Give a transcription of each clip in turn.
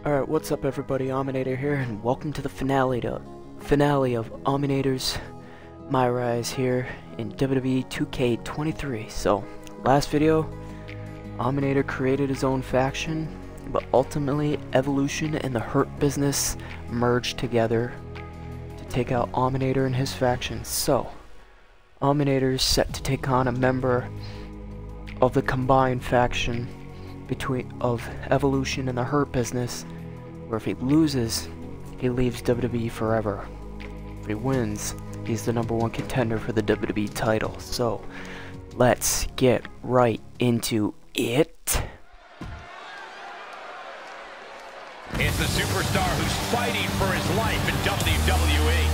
Alright, what's up everybody, Aumanator here, and welcome to the finale of Aumanator's MyRise here in WWE 2K23. So, last video, Aumanator created his own faction, but ultimately Evolution and the Hurt Business merged together to take out Aumanator and his faction. So, Aumanator is set to take on a member of the combined faction of Evolution and the Hurt Business, where if he loses, he leaves WWE forever. If he wins, he's the #1 contender for the WWE title. So, let's get right into it. It's the superstar who's fighting for his life in WWE.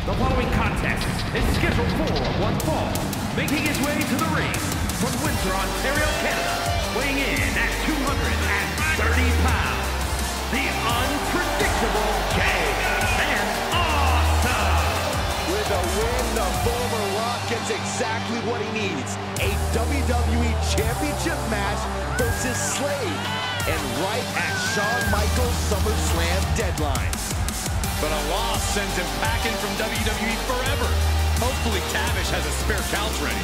The following contest is scheduled for one fall, making his way to the ring from Windsor, Ontario, Canada, weighing in at 230 pounds, the unpredictable and awesome. With a win, the former Rock gets exactly what he needs, a WWE Championship match versus Slade, and right at Shawn Michaels' SummerSlam deadline. But a loss sends him packing from WWE forever. Hopefully Tavish has a spare couch ready.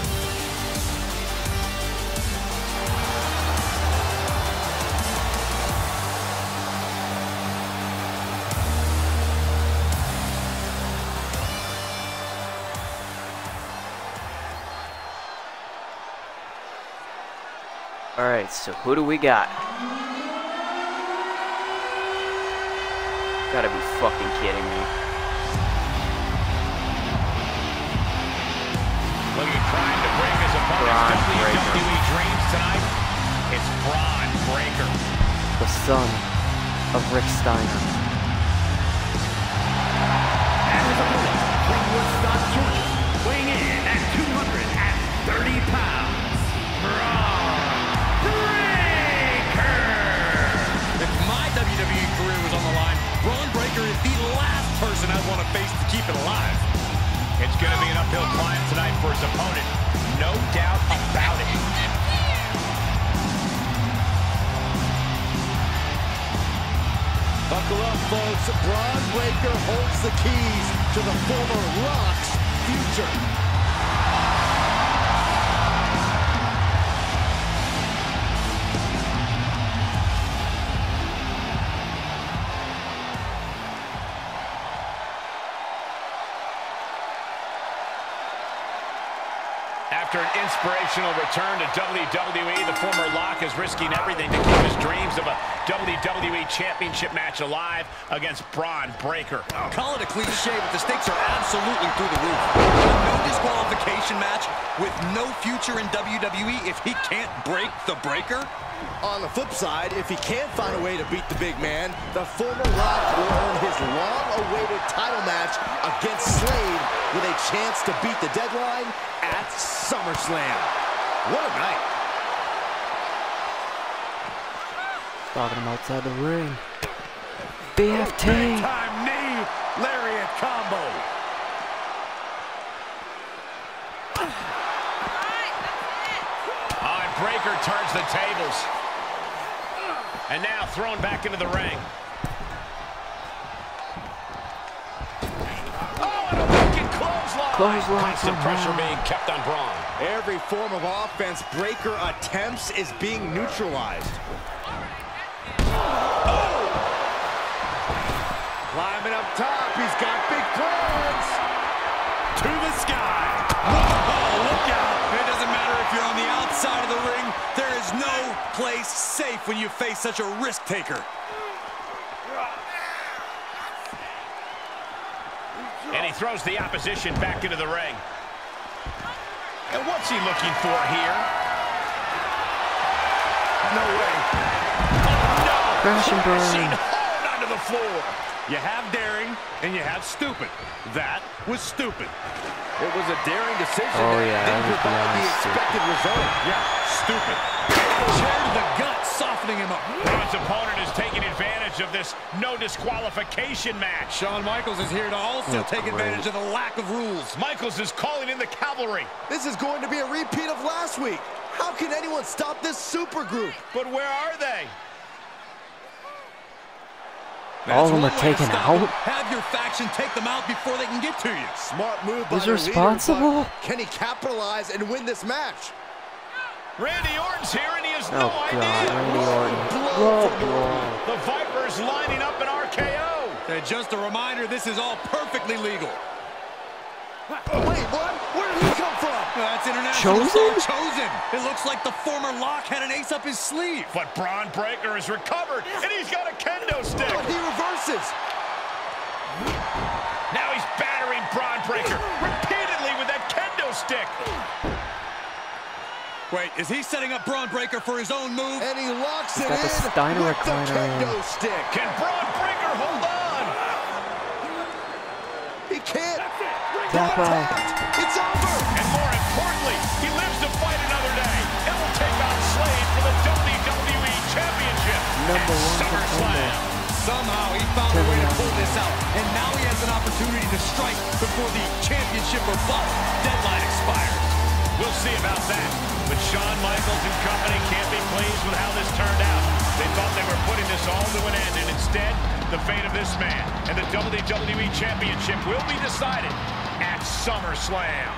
Alright, so who do we got? Gotta be fucking kidding me. Looking trying to break his opponent's WWE dreams tonight. It's Braun Breaker, The son of Rick Steiner. And his opponent from Woodstock, Georgia, weighing in at 230 pounds, Braun Breaker. If my WWE career was on the line, Braun Breaker is the last person I'd want to face to keep it alive. It's going to be an uphill climb tonight for his opponent. No doubt about it. Buckle up, folks. Braun Breaker holds the keys to the former Rock's future. After an inspirational return to WWE, the former Lock is risking everything to keep his dreams of a WWE Championship match alive against Braun Breaker. Call it a cliche, but the stakes are absolutely through the roof. A no disqualification match with no future in WWE if he can't break the Breaker. On the flip side, if he can't find a way to beat the big man, the former Rock will earn his long-awaited title match against Slade with a chance to beat the deadline at SummerSlam. What a night. Talking him outside the ring. BFT! Big time knee lariat combo. And Breaker turns the tables. And now thrown back into the ring. Oh, and a wicked clothesline. Constant pressure being kept on Braun. Every form of offense Breaker attempts is being neutralized. Climbing up top, he's got big plans. To the sky. Whoa, look out. It doesn't matter if you're on the outside of the ring. There is no place safe when you face such a risk taker. And he throws the opposition back into the ring. And what's he looking for here? No way. Oh, no. Crash and burn. Crashing hard onto the floor. You have daring, and you have stupid. That was stupid. It was a daring decision. Oh, yeah, Didn't that was provide the beyond expected result. Yeah, stupid. Chair to the gut, softening him up. Braun's opponent is taking advantage of this no disqualification match. Shawn Michaels is here to also take advantage of the lack of rules. Michaels is calling in the cavalry. This is going to be a repeat of last week. How can anyone stop this super group? But where are they? All of them are taken out? Have your faction take them out before they can get to you. Smart move by Who's the responsible? leader, but can he capitalize and win this match? Randy Orton's here and he has Oh no god, idea. Randy Orton. Blow from the Bro. The Vipers lining up an RKO. And just a reminder, this is all perfectly legal. Wait, what? Where did he come from? That's international Chosen? star Chosen. It looks like the former Lock had an ace up his sleeve. But Braun Breaker has recovered and he's got a kendo stick. But he reverses. Now he's battering Braun Breaker repeatedly with that kendo stick. Wait, is he setting up Braun Breaker for his own move? And he locks it got the in Steiner with the recliner kendo in. stick. Can Braun Breaker hold on? He can't. Tap out. It's over. And more importantly, he lives to fight another day and will take on Slade for the WWE Championship Number at one SummerSlam. Somehow he found a way to pull this out, and now he has an opportunity to strike before the championship or bust deadline expires. We'll see about that. But Shawn Michaels and company can't be pleased with how this turned out. They thought they were putting this all to an end, and instead, the fate of this man and the WWE Championship will be decided at SummerSlam.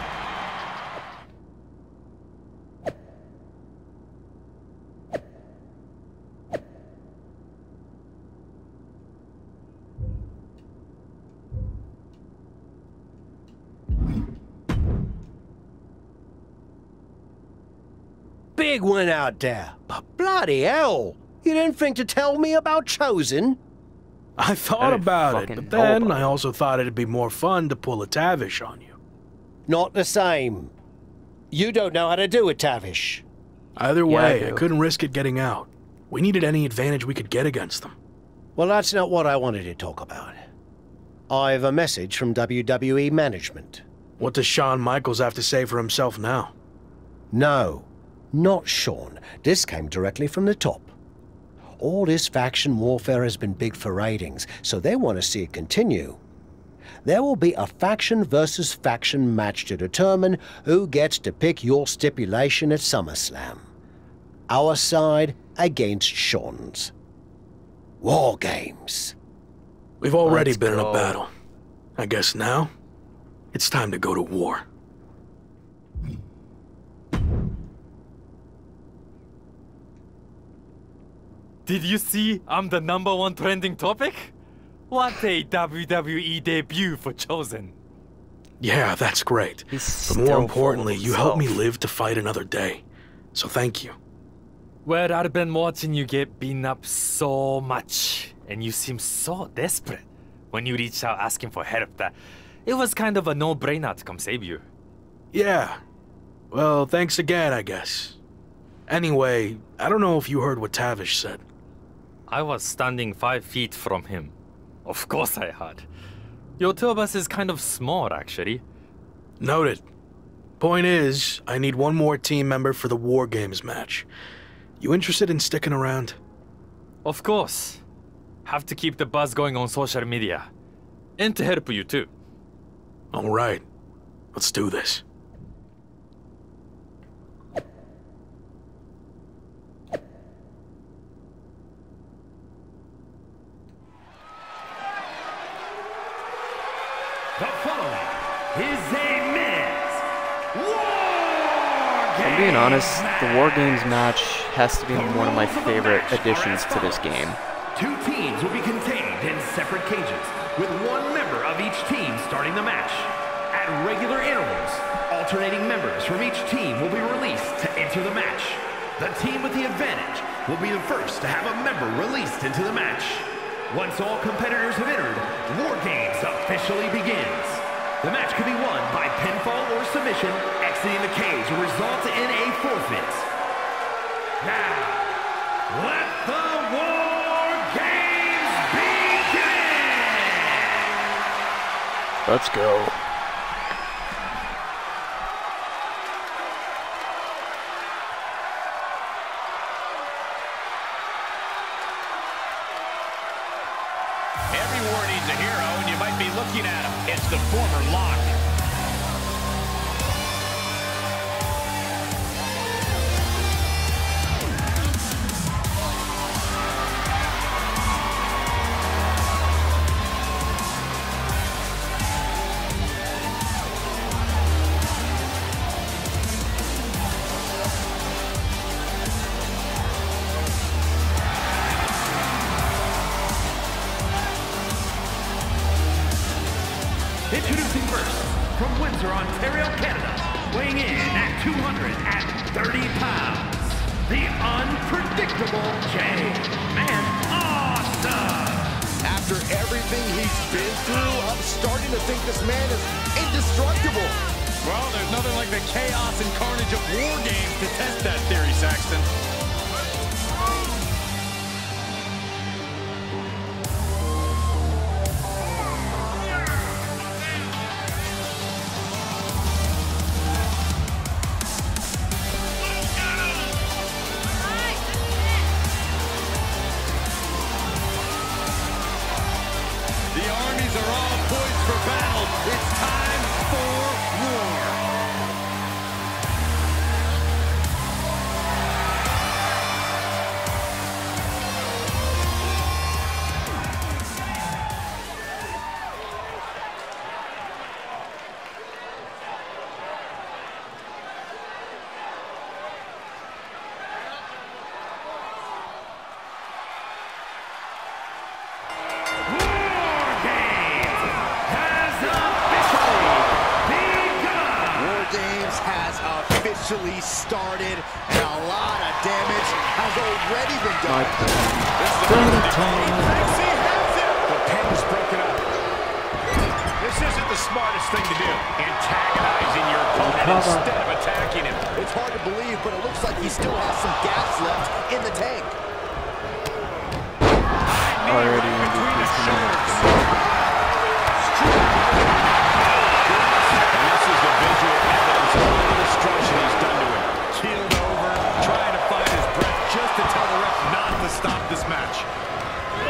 Big one out there, but bloody hell, you didn't think to tell me about Chosen? I thought I about it, fucking but know then about I also thought it'd be more fun to pull a Tavish on you. Not the same. You don't know how to do it, Tavish. Either Yeah, I way, I do. couldn't risk it getting out. We needed any advantage we could get against them. Well, that's not what I wanted to talk about. I have a message from WWE management. What does Shawn Michaels have to say for himself now? No, not Shawn. This came directly from the top. All this faction warfare has been big for ratings, so they want to see it continue. There will be a faction versus faction match to determine who gets to pick your stipulation at SummerSlam. Our side against Shawn's. War Games. We've already Let's been in go. a battle. I guess now, it's time to go to war. Did you see I'm the #1 trending topic? What a WWE debut for Chosen. Yeah, that's great. He's But still more full importantly, of you helped me himself. live to fight another day. So thank you. Well, I've been watching you get beaten up so much, and you seem so desperate when you reached out asking for help that it was kind of a no-brainer to come save you. Yeah. Well, thanks again, I guess. Anyway, I don't know if you heard what Tavish said. I was standing 5 feet from him. Of course I had. Your two of us is kind of small, actually. Noted. Point is, I need one more team member for the War Games match. You interested in sticking around? Of course. Have to keep the buzz going on social media. And to help you too. All right. Let's do this. The following is a men's War If I'm being honest, the War Games match has to be one of my favorite additions to this game. Two teams will be contained in separate cages, with one member of each team starting the match. At regular intervals, alternating members from each team will be released to enter the match. The team with the advantage will be the first to have a member released into the match. Once all competitors have entered, War Games officially begins. The match can be won by pinfall or submission, exiting the cage will result in a forfeit. Now, let the War Games begin! Let's go. Every war needs a hero, and you might be looking at him. It's the former Lock. Introducing first, from Windsor, Ontario, Canada, weighing in at 230 pounds, the unpredictable Man Awesome! After everything he's been through, I'm starting to think this man is indestructible. Well, there's nothing like the chaos and carnage of War Games to test that theory, Saxton. The armies are all poised for battle. It's time for war. Officially started, and a lot of damage has already been done. The pin is broken up. This isn't the smartest thing to do. Antagonizing your opponent instead of attacking him. It's hard to believe, but it looks like he still has some gas left in the tank. Already in between the This is the visual evidence of all the destruction he's done to him. Keeled over, trying to find his breath just to tell the ref not to stop this match.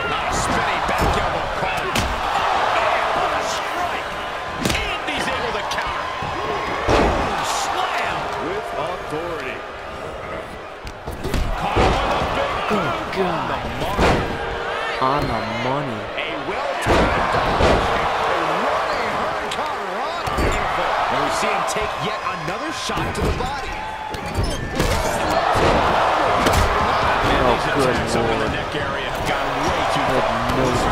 Not a spinning back elbow call. Man, what a strike! And he's able to counter. Boom, slam! With authority. Caught with a big Good God. On the money. A well-timed dodge. A running hurricanrana. Beautiful. And we see him take yet another shot to the body. Good Attacks up in the Lord. neck area have gone way too far.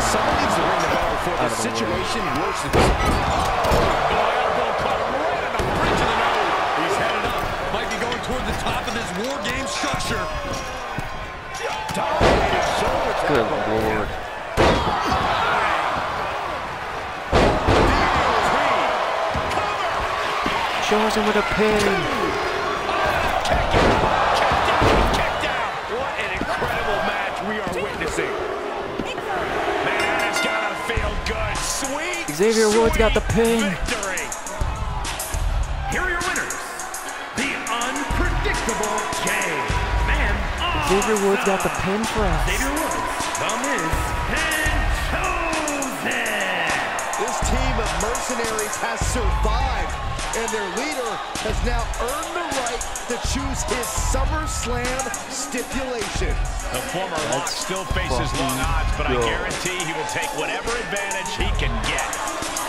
Someone needs to ring the bell before the situation worsens. Elbow caught him right on the bridge of the nose. He's headed up. Might be going toward the top of this War Game structure. Good Lord. Shows him with a pin. What an incredible match we are witnessing. Man, it's gotta feel good. Sweet. Xavier Woods got the pin. Victory. Here are your winners, the unpredictable Man Awesome! Xavier Woods got the pin for us. Xavier Woods, The Miz, and chosen! This team of mercenaries has survived, and their leader has now earned the right to choose his SummerSlam stipulation. The former Lock still faces long odds, but I guarantee he will take whatever advantage he can get.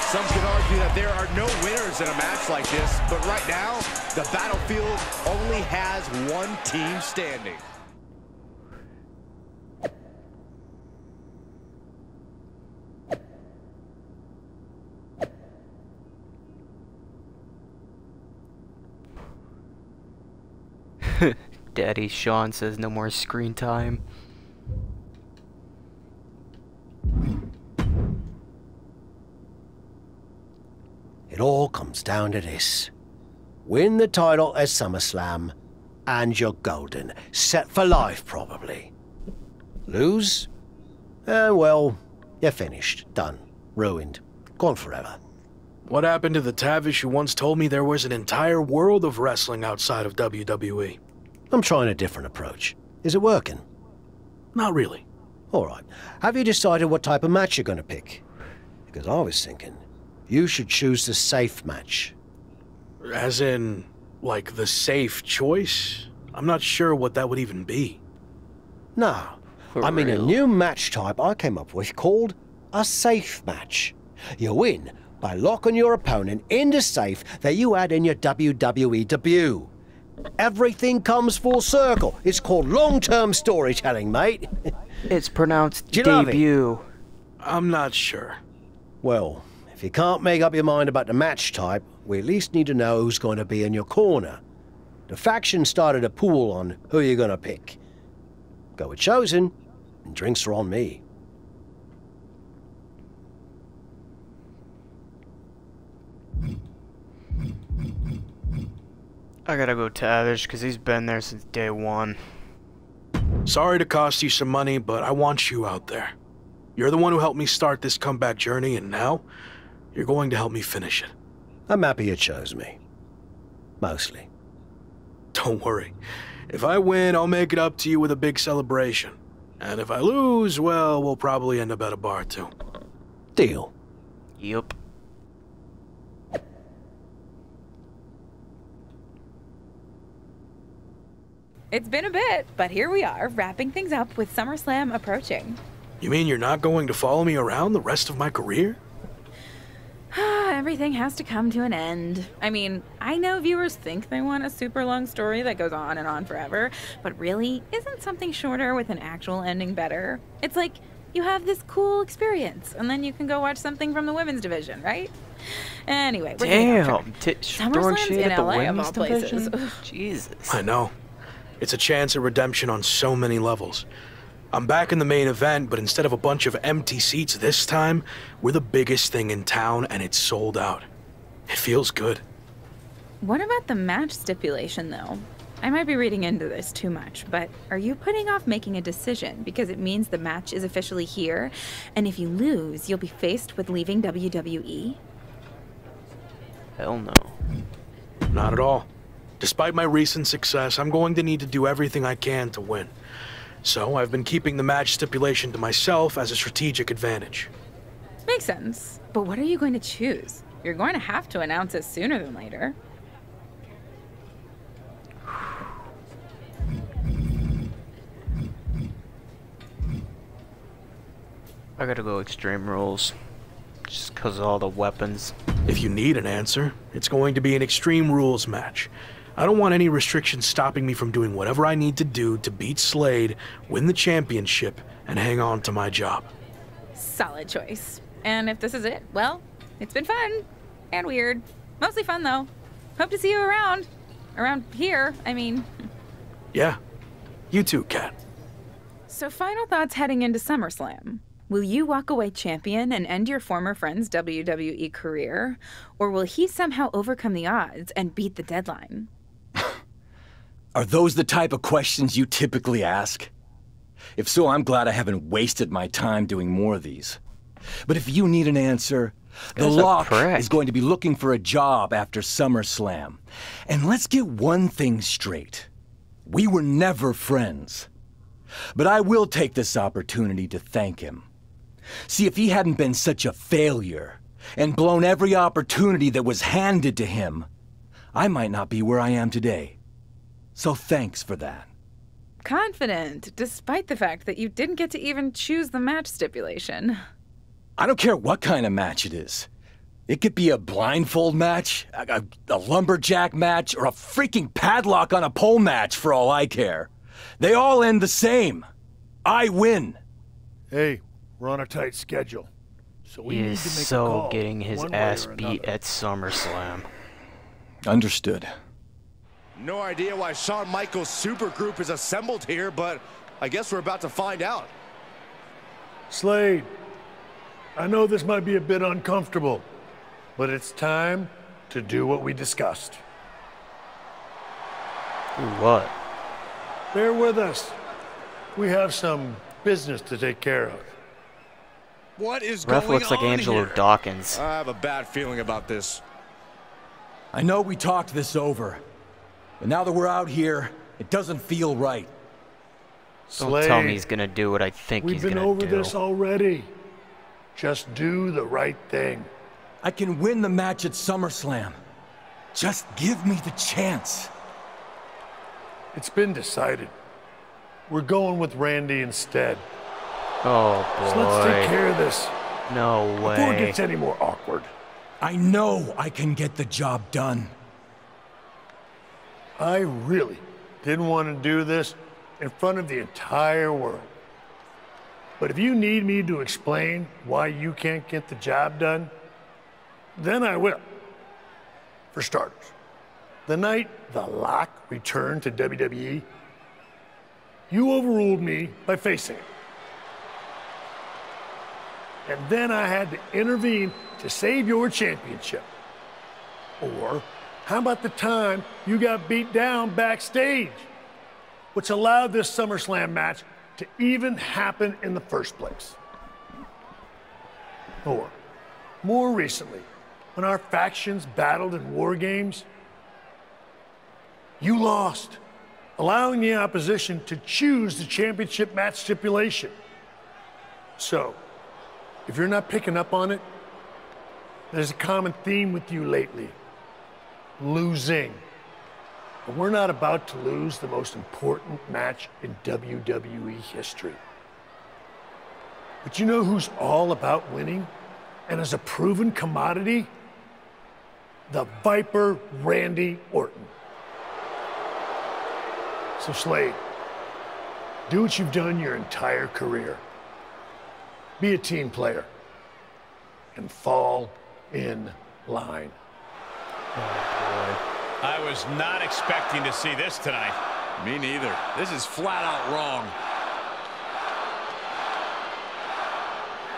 Some could argue that there are no winners in a match like this, but right now, the battlefield only has one team standing. Daddy Sean says no more screen time. It all comes down to this. win the title at SummerSlam, and you're golden. Set for life, probably. Lose? Well, you're finished. Done. Ruined. Gone forever. What happened to the Tavish who once told me there was an entire world of wrestling outside of WWE? I'm trying a different approach. Is it working? Not really. All right. Have you decided what type of match you're going to pick? Because I was thinking, you should choose the safe match. As in, like, the safe choice? I'm not sure what that would even be. No. I mean a new match type I came up with called a safe match. You win by locking your opponent in the safe that you had in your WWE debut. Everything comes full circle. It's called long-term storytelling, mate. It's pronounced Do you love it? debut. I'm not sure. Well, if you can't make up your mind about the match type, we at least need to know who's going to be in your corner. The faction started a pool on who you're going to pick. Go with Chosen, and drinks are on me. I gotta go Tavish, because he's been there since day one. Sorry to cost you some money, but I want you out there. You're the one who helped me start this comeback journey, and now you're going to help me finish it. I'm happy you chose me. Mostly. Don't worry. If I win, I'll make it up to you with a big celebration. And if I lose, well, we'll probably end up at a bar too. Deal. Yup. It's been a bit, but here we are, wrapping things up with SummerSlam approaching. You mean you're not going to follow me around the rest of my career? Everything has to come to an end. I mean, I know viewers think they want a super long story that goes on and on forever, but really, isn't something shorter with an actual ending better? It's like you have this cool experience, and then you can go watch something from the women's division, right? Anyway, we're getting off track. Throwing SummerSlam's shade in at the LA of women's all places. division? Jesus. I know. It's a chance at redemption on so many levels. I'm back in the main event, but instead of a bunch of empty seats this time, we're the biggest thing in town and it's sold out. It feels good. What about the match stipulation, though? I might be reading into this too much, but are you putting off making a decision because it means the match is officially here, and if you lose, you'll be faced with leaving WWE? Hell no. Not at all. Despite my recent success, I'm going to need to do everything I can to win. So I've been keeping the match stipulation to myself as a strategic advantage. Makes sense. But what are you going to choose? You're going to have to announce it sooner than later. I gotta go Extreme Rules. Just because of all the weapons. If you need an answer, it's going to be an Extreme Rules match. I don't want any restrictions stopping me from doing whatever I need to do to beat Slade, win the championship, and hang on to my job. Solid choice. And if this is it, well, it's been fun. And weird. Mostly fun, though. Hope to see you around. Around here, I mean. Yeah. You too, Kat. So final thoughts heading into SummerSlam. Will you walk away champion and end your former friend's WWE career? Or will he somehow overcome the odds and beat the deadline? Are those the type of questions you typically ask? If so, I'm glad I haven't wasted my time doing more of these. But if you need an answer, the Lock is going to be looking for a job after SummerSlam. And let's get one thing straight. We were never friends. But I will take this opportunity to thank him. See, if he hadn't been such a failure and blown every opportunity that was handed to him, I might not be where I am today. So thanks for that. Confident, despite the fact that you didn't get to even choose the match stipulation. I don't care what kind of match it is. It could be a blindfold match, a lumberjack match, or a freaking padlock on a pole match for all I care. They all end the same. I win. Hey, we're on a tight schedule. So we He need is to make a so call, getting his one way ass or beat another. at SummerSlam. Understood. No idea why Shawn Michaels' supergroup is assembled here, but I guess we're about to find out. Slade, I know this might be a bit uncomfortable, but it's time to do what we discussed. What? Bear with us. We have some business to take care of. What is Ref going looks like on Angelo here? Dawkins. I have a bad feeling about this. I know we talked this over, but now that we're out here, it doesn't feel right. Don't tell me he's gonna do what I think he's gonna do. We've been over this already. Just do the right thing. I can win the match at SummerSlam. Just give me the chance. It's been decided. We're going with Randy instead. Oh boy. So let's take care of this. No way. Before it gets any more awkward. I know I can get the job done. I really didn't want to do this in front of the entire world. But if you need me to explain why you can't get the job done, then I will. For starters, the night The Lock returned to WWE, you overruled me by facing it. And then I had to intervene to save your championship. Or how about the time you got beat down backstage, which allowed this SummerSlam match to even happen in the first place? Or more recently, when our factions battled in war games, you lost, allowing the opposition to choose the championship match stipulation. So, if you're not picking up on it, there's a common theme with you lately: losing. And we're not about to lose the most important match in WWE history. But you know who's all about winning and is a proven commodity? The Viper Randy Orton. So Slade, do what you've done your entire career. Be a team player and fall in line. I was not expecting to see this tonight. Me neither. This is flat out wrong.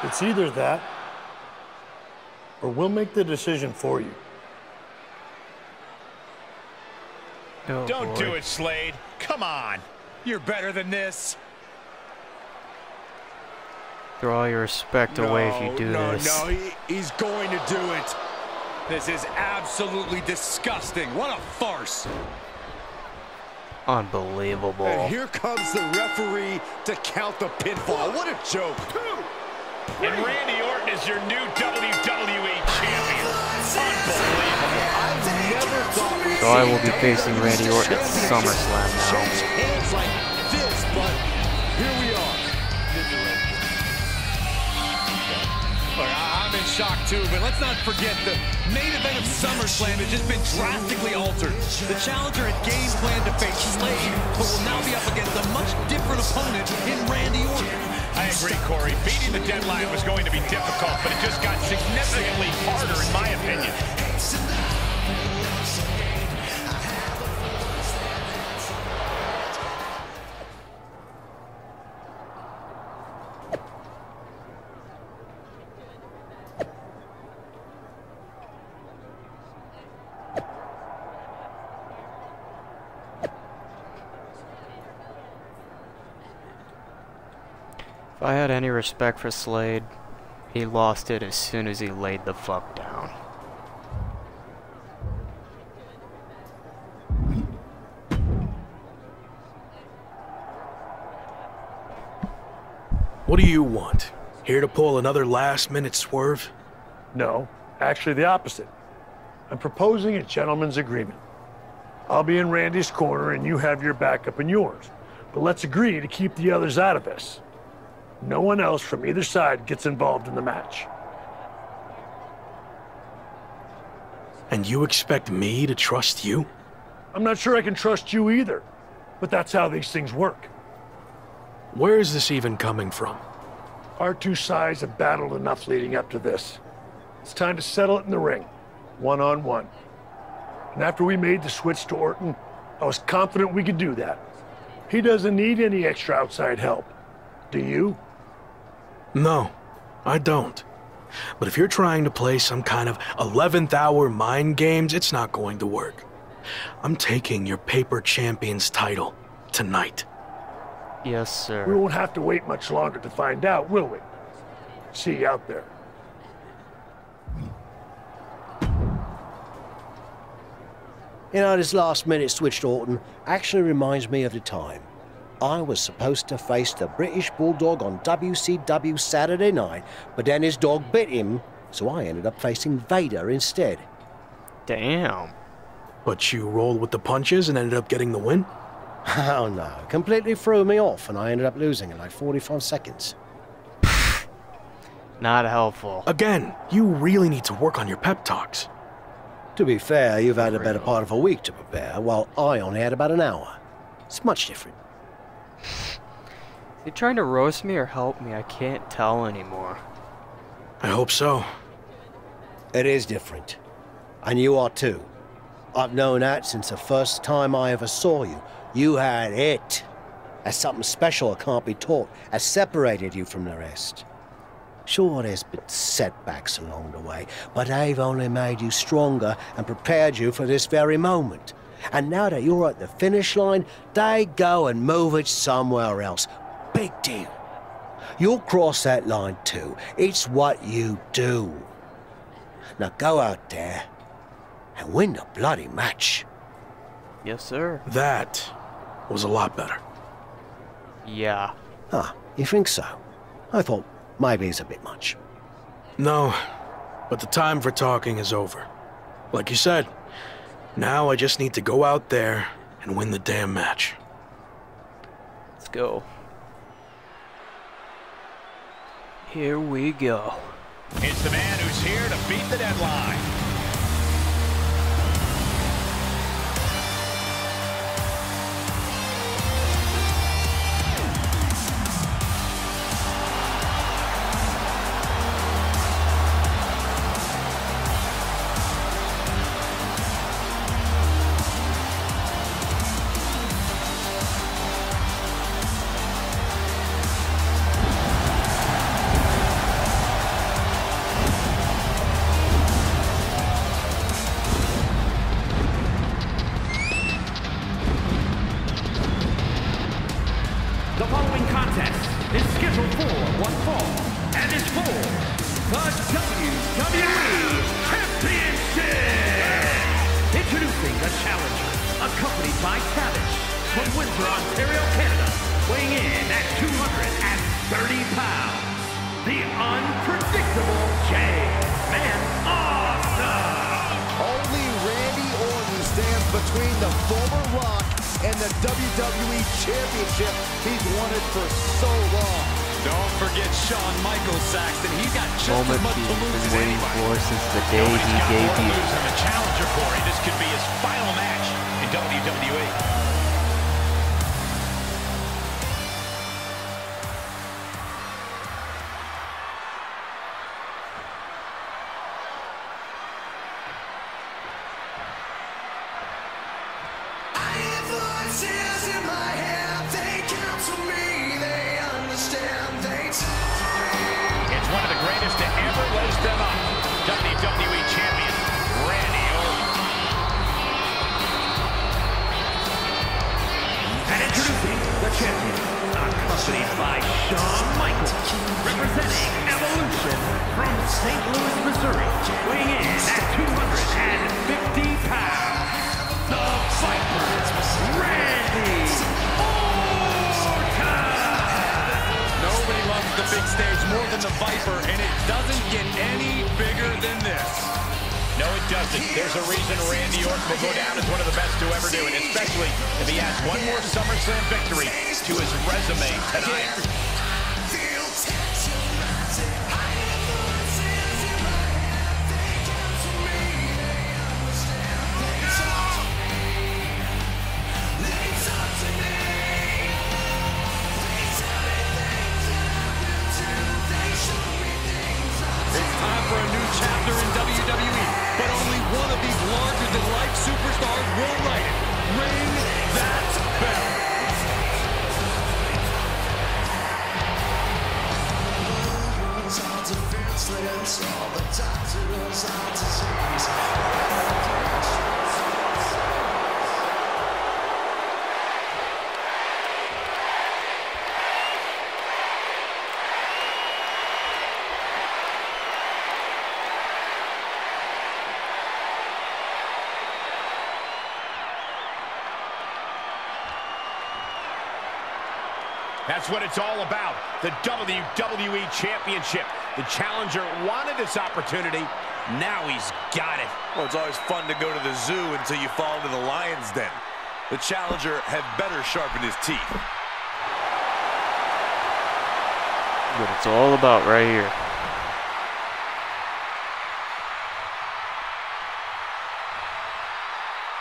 It's either that, or we'll make the decision for you. Oh, Don't boy. do it, Slade. Come on. You're better than this. Throw all your respect away if you do this. No, he's going to do it. This is absolutely disgusting. What a farce. Unbelievable. And here comes the referee to count the pinfall. What a joke. And Randy Orton is your new WWE champion. Unbelievable. I never thought we'd So I see will be facing Randy Orton at SummerSlam change now. hands like this, but here we are. Look, I'm in shock too, but let's not forget the main event of SummerSlam has just been drastically altered. The challenger had game planned to face Slade, but will now be up against a much different opponent in Randy Orton. I agree, Corey. Beating the deadline was going to be difficult, but it just got significantly harder, in my opinion. If I had any respect for Slade, he lost it as soon as he laid the fuck down. What do you want? Here to pull another last-minute swerve? No, actually the opposite. I'm proposing a gentleman's agreement. I'll be in Randy's corner and you have your backup in yours. But let's agree to keep the others out of this. No one else from either side gets involved in the match. And you expect me to trust you? I'm not sure I can trust you either, but that's how these things work. Where is this even coming from? Our two sides have battled enough leading up to this. It's time to settle it in the ring, one-on-one. And after we made the switch to Orton, I was confident we could do that. He doesn't need any extra outside help. Do you? No, I don't. But if you're trying to play some kind of 11th hour mind games, it's not going to work. I'm taking your paper champion's title tonight. Yes, sir. We won't have to wait much longer to find out, will we? See you out there. You know, this last-minute switch to Orton actually reminds me of the time I was supposed to face the British Bulldog on WCW Saturday night, but then his dog bit him, so I ended up facing Vader instead. Damn. But you rolled with the punches and ended up getting the win? Oh no, completely threw me off and I ended up losing in like 45 seconds. Not helpful. Again, you really need to work on your pep talks. To be fair, you've had a better part of a week to prepare, while I only had about an hour. It's much different. Is he trying to roast me or help me? I can't tell anymore. I hope so. It is different. And you are too. I've known that since the first time I ever saw you. You had it. As something special that can't be taught, has separated you from the rest. Sure, there's been setbacks along the way, but they've only made you stronger and prepared you for this very moment. And now that you're at the finish line, they go and move it somewhere else. Big deal. You'll cross that line too. It's what you do. Now go out there and win the bloody match. Yes, sir. That was a lot better. Yeah. Ah, you think so? I thought maybe it's a bit much. No, but the time for talking is over. Like you said, now I just need to go out there and win the damn match. Let's go. Here we go. It's the man who's here to beat the deadline. The following contest is scheduled for one fall and is for the WWE Championship. Introducing the challenger, accompanied by Savage from Windsor, Ontario, Canada, weighing in at 230 pounds, the unpredictable Man Awesome. Only Randy Orton stands between the former Rock and the WWE Championship. He's wanted for so long. Don't forget Shawn Michaels, Saxton. He's got just Moment as much to he's lose been as waiting anybody. for since the day Nobody's he got more to debuted. lose than the challenger for him. This could be his final match in WWE. It's one of the greatest to ever lace them up. WWE Champion, Randy Orton. And introducing the champion, accompanied by Shawn Michaels, representing Evolution from St. Louis, Missouri, weighing in at 250 pounds, the Viper, Randy Orton! Nobody loves the big stage more than the Viper, and it doesn't get any bigger than this. No, it doesn't. There's a reason Randy Orton will go down as one of the best to ever do it, especially if he adds one more SummerSlam victory to his resume tonight. It's time for a new chapter in WWE, but only one of these larger-than-life superstars will write it. Ring that bell. That's what it's all about, the WWE Championship. The challenger wanted this opportunity. Now he's got it. Well, it's always fun to go to the zoo until you fall into the lion's den. The challenger had better sharpen his teeth. What it's all about right here.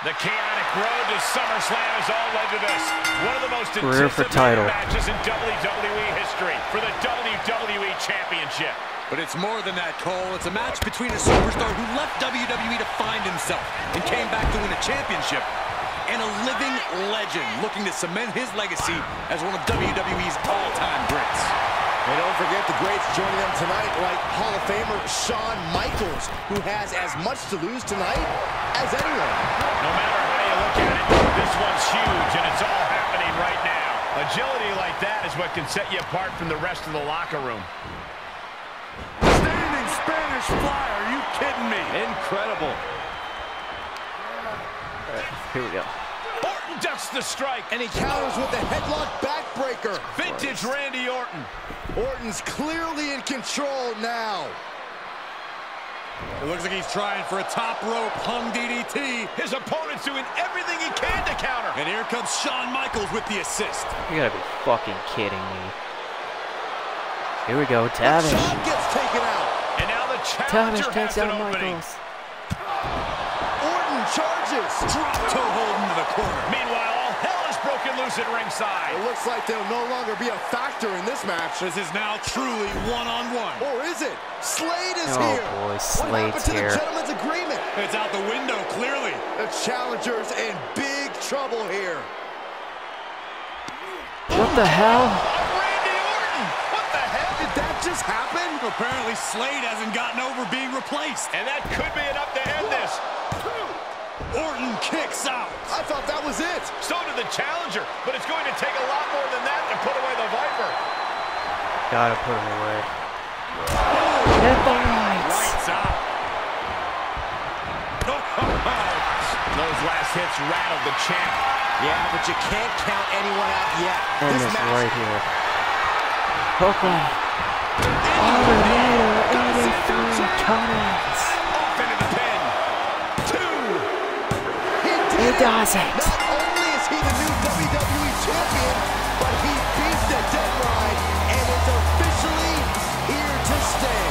The chaotic road to SummerSlam is all led to this. One of the most Career for title matches in WWE history for the WWE Championship. But it's more than that, Cole. It's a match between a superstar who left WWE to find himself and came back to win a championship, and a living legend looking to cement his legacy as one of WWE's all-time greats. And don't forget the greats joining them tonight, like Hall of Famer Shawn Michaels, who has as much to lose tonight as anyone. No matter how you look at it, this one's huge, and it's all happening right now. Agility like that is what can set you apart from the rest of the locker room. Standing Spanish fly, are you kidding me? Incredible. Here we go. Orton ducks the strike. And he counters with the headlock backbreaker. Vintage Randy Orton. Orton's clearly in control now. It looks like he's trying for a top rope hung DDT. His opponent's doing everything he can to counter. And here comes Shawn Michaels with the assist. You gotta be fucking kidding me. Here we go, Tavish. Shawn gets taken out. And now the challenger Tavish takes has an out opening. Michaels. Orton charges. Drop toe hold into the corner. Meanwhile, all hell is broken loose at ringside. It looks like they'll no longer be a factor in this match. This is now truly one-on-one. Or is it? Slade is Oh here. boy, What Slade's happened to here. the gentleman's agreement? It's out the window, clearly. The challenger's in big trouble here. What the hell? Randy Orton! What the hell? Did that just happen? Apparently, Slade hasn't gotten over being replaced. And that could be enough to end this. Orton kicks out. I thought that was it. So did the challenger, but it's going to take a lot more than that to put away the Viper. Gotta put him away. Hit the lights. Lights out. Those last hits rattled the champ. Yeah, but you can't count anyone out yet. And This this match right here. Hook him. Aumanator 83 counters. Off into the pin. Two. He does it. Not only is he the new WWE champion, but he beat the deadline and is officially here to stay.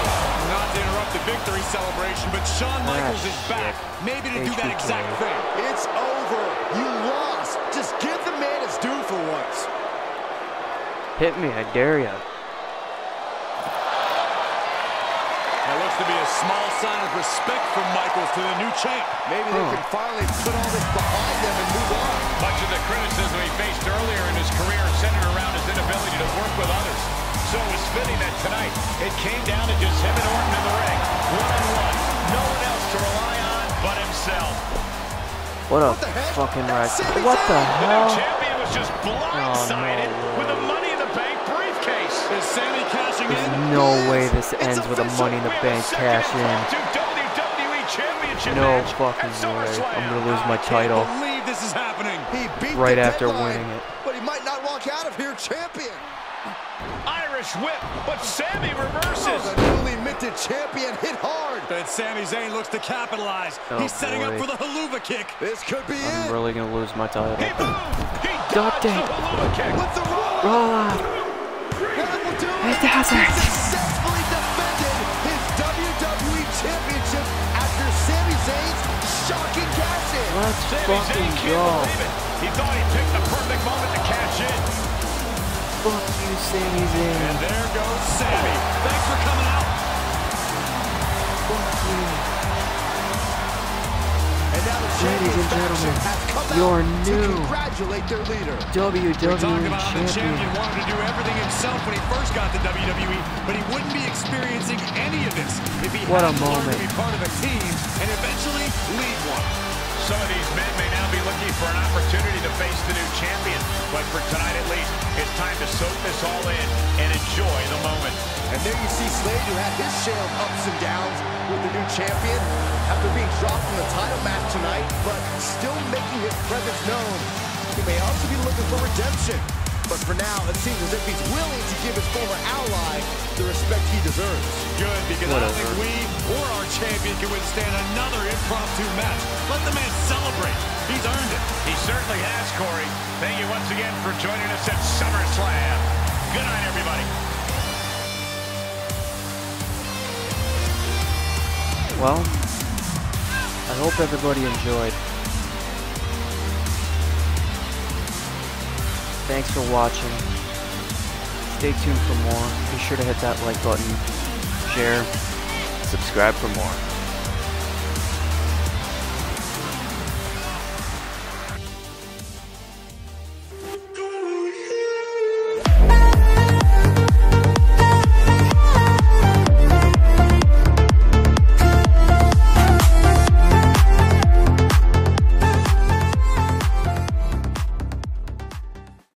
Not to interrupt the victory celebration, but Shawn Michaels is back. Maybe to do that exact thing. It's over. You lost. Just give the man his due for once. Hit me, I dare ya. That looks to be a small sign of respect from Michaels to the new champ. Maybe they can finally put all this behind them and move on. Much of the criticism he faced earlier in his career centered around his inability to work with others. So it was fitting that tonight it came down to just him and Orton in the ring, one-on-one. No one else to rely on but himself. What a fucking ride. What the The hell? new champion was just blindsided with a Money in the Bank briefcase. Is Sammy cashing There's in? no way this ends with a Money in the Bank cash in. WWE Championship No match fucking at way. SummerSlam. I'm gonna lose my title I can't believe this is happening. He beat right the after deadline, winning it. but he might not walk out of here champion. Irish whip, but Sammy reverses. The newly minted champion hit hard. And Sami Zayn looks to capitalize. Oh, He's setting up boy. for the haluva kick. This could be I'm it. really gonna lose my title. He moved. He Ducked dodged it. the Helluva kick. With the roll. Roll up. That will do It does He it. successfully defended his WWE Championship after Sami Zayn's shocking cash-in. Let's Sami Zayn fucking can't go. believe it. He thought he picked the perfect moment to cash in. Fuck you, Sami Zayn. And there goes Sammy. Thanks for coming out. Fuck you. And now the Ladies and gentlemen, has come your out to new congratulate their leader. WWE Talk about how the champion champion. wanted to do everything himself when he first got to WWE, but he wouldn't be experiencing any of this if he What a hadn't learned moment. to be part of a team and eventually lead one. Some of these men may now be looking for an opportunity to face the new champion, but for tonight at least, it's time to soak this all in and enjoy the moment. And there you see Slade, who had his share of ups and downs with the new champion after being dropped from the title match tonight, but still making his presence known. He may also be looking for redemption. but for now, it seems as if he's willing to give his former ally the respect he deserves. Good, because I don't think we or our champion can withstand another impromptu match. Let the man celebrate. He's earned it. He certainly has, Corey. Thank you once again for joining us at SummerSlam. Good night, everybody. Well, I hope everybody enjoyed. Thanks for watching. Stay tuned for more. Be sure to hit that like button, share, subscribe for more.